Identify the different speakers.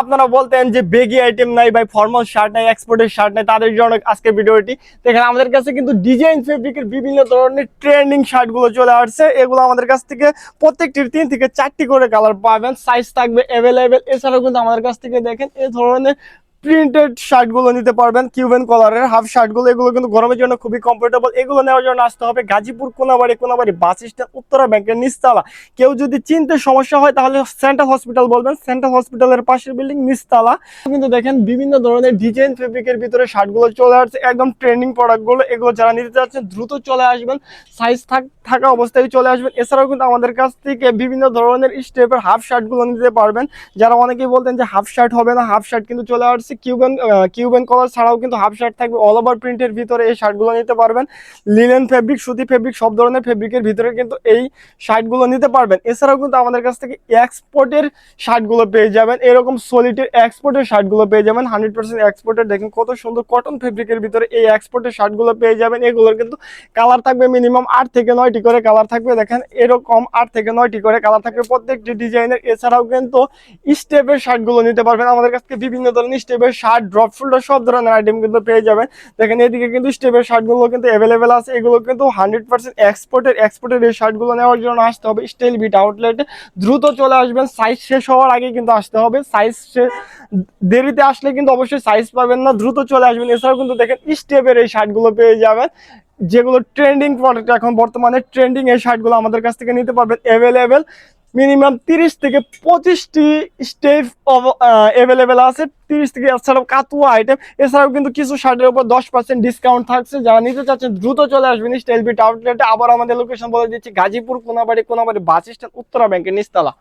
Speaker 1: আপনারা বলতেন যে বেগি আইটেম নাই ভাই, ফর্মাল শার্ট নাই, এক্সপোর্টের শার্ট নাই, তাদের জন্য আজকে ভিডিওটি দেখেন। আমাদের কাছে কিন্তু ডিজাইন ফেব্রিকের বিভিন্ন ধরনের ট্রেন্ডিং শার্টগুলো চলে আসছে। এগুলো আমাদের কাছ থেকে প্রত্যেকটির 3 থেকে 4টি করে কালার পাবেন, সাইজ থাকবে অ্যাভেলেবেল। এছাড়াও কিন্তু আমাদের কাছ থেকে দেখেন এই ধরনের প্রিন্টেড শার্টগুলো নিতে পারবেন, কিউবেন কলারের হাফ শার্টগুলো। এগুলো কিন্তু গরমের জন্য খুবই কমফোর্টেবল। এগুলো নেওয়ার জন্য আসতে হবে গাজীপুর কোনাবাড়ি বাস স্ট্যান্ড, উত্তরা ব্যাংকের নিচতলা। কেউ যদি চিনতে সমস্যা হয় তাহলে সেন্ট্রাল হসপিটাল বলবেন, সেন্ট্রাল হসপিটালের পাশের বিল্ডিং নিচতলা। কিন্তু দেখেন বিভিন্ন ধরনের ডিজাইন ফেব্রিকের ভিতরে শার্টগুলো চলে আসছে, একদম ট্রেন্ডিং প্রোডাক্টগুলো। এগুলো যারা নিতে চাচ্ছেন দ্রুত চলে আসবেন, সাইজ থাকা অবস্থায় চলে আসবেন। এছাড়াও কিন্তু আমাদের কাছ থেকে বিভিন্ন ধরনের স্টেপের হাফ শার্টগুলো নিতে পারবেন। যারা অনেকেই বলতেন যে হাফ শার্ট হবে না, হাফ শার্ট কিন্তু চলে আসছে। কিউবেন কলার ছাড়াও কিন্তু হাফ শার্ট থাকবে অল ওভার প্রিন্টের ভিতরে। এই শার্টগুলো নিতে পারবেন। লিনেন ফেব্রিক, সুতি ফেব্রিক, সব ধরনের ফেব্রিকের ভিতরে কিন্তু এই শার্টগুলো নিতে পারবেন। এছাড়াও কিন্তু আমাদের কাছ থেকে এক্সপোর্টের শার্টগুলো পেয়ে যাবেন, এরকম সলিডের এক্সপোর্টের শার্টগুলো পেয়ে যাবেন 100% এক্সপোর্টের। দেখেন কত সুন্দর কটন ফেব্রিকের ভিতরে এই এক্সপোর্টের শার্টগুলো পেয়ে যাবেন। এগুলোর কিন্তু কালার থাকবে মিনিমাম 8 থেকে 9টি করে কালার থাকবে। দেখেন এরকম 8 থেকে 9টি করে কালার থাকবে প্রত্যেকটি ডিজাইনের। এছাড়াও কিন্তু স্টেপের শার্টগুলো নিতে পারবেন আমাদের কাছ থেকে। বিভিন্ন ধরনের স্টেপের শার্ট, ড্রপ শোল্ডার, সব ধরনের আইটেম কিন্তু পেয়ে যাবেন। দেখেন এদিকে কিন্তু স্টেপের শার্টগুলো কিন্তু অ্যাভেলেবেল আছে। এগুলো কিন্তু 100% এক্সপোর্টের এই শার্টগুলো নেওয়ার জন্য আসতে হবে স্টাইল বিট আউটলেটে। দ্রুত চলে আসবেন, সাইজ শেষ হওয়ার আগে কিন্তু আসতে হবে। দেরিতে আসলে কিন্তু অবশ্যই সাইজ পাবেন না, দ্রুত চলে আসবেন। এছাড়াও কিন্তু দেখেন স্টেপের এই শার্টগুলো পেয়ে যাবেন, যেগুলো ট্রেন্ডিং প্রোডাক্ট, এখন বর্তমানে ট্রেন্ডিং এই শার্টগুলো আমাদের কাছ থেকে নিতে পারবেন অ্যাভেলেবেল। মিনিমাম 30 থেকে 25টি স্টেপ অ্যাভেলেবেল আছে, 30 থেকে। এছাড়াও কাতুয়া আইটেম, এছাড়াও কিন্তু কিছু শার্টের উপর 10% ডিসকাউন্ট থাকছে। যারা নিতে চাচ্ছেন দ্রুত চলে আসবেন স্টাইল বিট আউটলেটে। আবার আমাদের লোকেশন বলে দিচ্ছি, গাজীপুর কোনাবাড়ি বাস স্ট্যান্ড, উত্তরা ব্যাংকের নিচতলা।